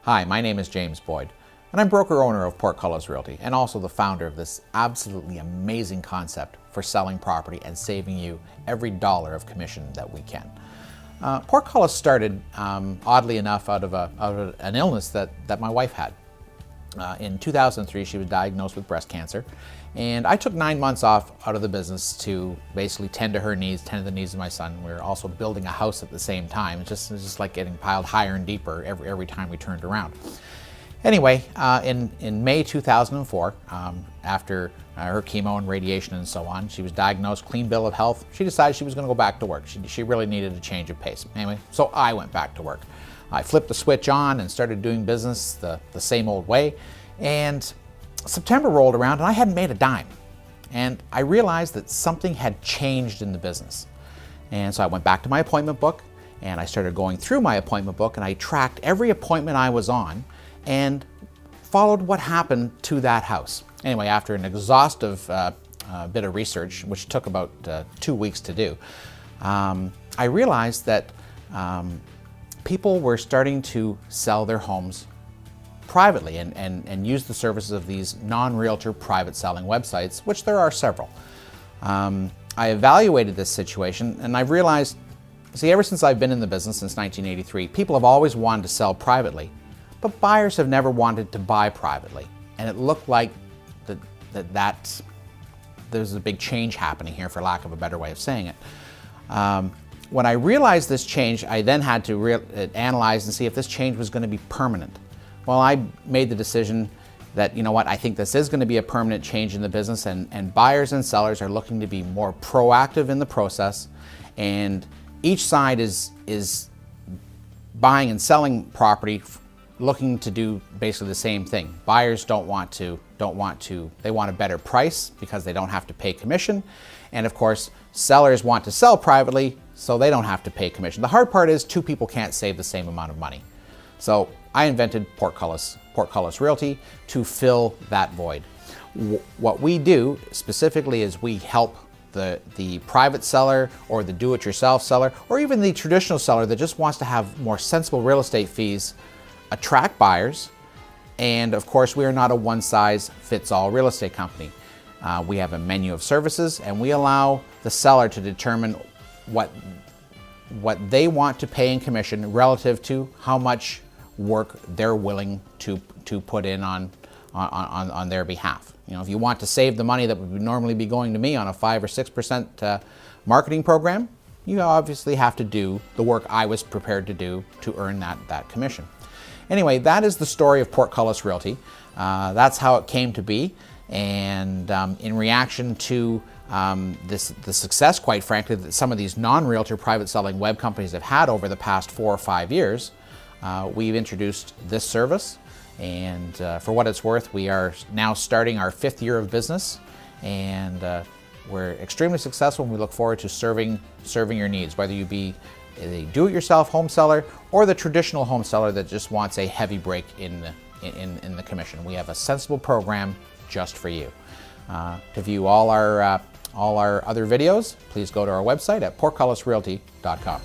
Hi, my name is James Boyd, and I'm broker-owner of Portcullis Realty and also the founder of this absolutely amazing concept for selling property and saving you every dollar of commission that we can. Portcullis started, oddly enough, out of an illness that my wife had. In 2003, she was diagnosed with breast cancer, and I took 9 months off out of the business to basically tend to her needs, tend to the needs of my son. We were also building a house at the same time. It's just like getting piled higher and deeper every time we turned around. Anyway, in May 2004, after her chemo and radiation and so on, she was diagnosed, clean bill of health. She decided she was going to go back to work. She really needed a change of pace. Anyway, so I went back to work. I flipped the switch on and started doing business the same old way. And September rolled around and I hadn't made a dime. And I realized that something had changed in the business. And so I went back to my appointment book and I started going through my appointment book and I tracked every appointment I was on and followed what happened to that house. Anyway, after an exhaustive bit of research, which took about 2 weeks to do, I realized that people were starting to sell their homes privately and use the services of these non-realtor private selling websites, which there are several. I evaluated this situation and I've realized, see, ever since I've been in the business since 1983, people have always wanted to sell privately, but buyers have never wanted to buy privately. And it looked like there's a big change happening here, for lack of a better way of saying it. When I realized this change, I then had to analyze and see if this change was going to be permanent. Well, I made the decision that, you know what, I think this is going to be a permanent change in the business, and buyers and sellers are looking to be more proactive in the process, and each side is buying and selling property looking to do basically the same thing. Buyers they want a better price because they don't have to pay commission, and of course sellers want to sell privately so they don't have to pay commission. The hard part is two people can't save the same amount of money. So I invented Portcullis Realty to fill that void. What we do specifically is we help the private seller or the do-it-yourself seller or even the traditional seller that just wants to have more sensible real estate fees attract buyers. And of course, we are not a one-size-fits-all real estate company. We have a menu of services, and we allow the seller to determine what they want to pay in commission relative to how much work they're willing to put in on their behalf. You know, if you want to save the money that would normally be going to me on a 5 or 6% marketing program, you obviously have to do the work I was prepared to do to earn that commission. Anyway, that is the story of Portcullis Realty. That's how it came to be, and in reaction to the success, quite frankly, that some of these non-realtor private selling web companies have had over the past 4 or 5 years, we've introduced this service, and for what it's worth, we are now starting our 5th year of business, and we're extremely successful, and we look forward to serving your needs, whether you be a do-it-yourself home seller or the traditional home seller that just wants a heavy break in the commission. We have a sensible program just for you. To view all our other videos, please go to our website at portcullisrealty.com.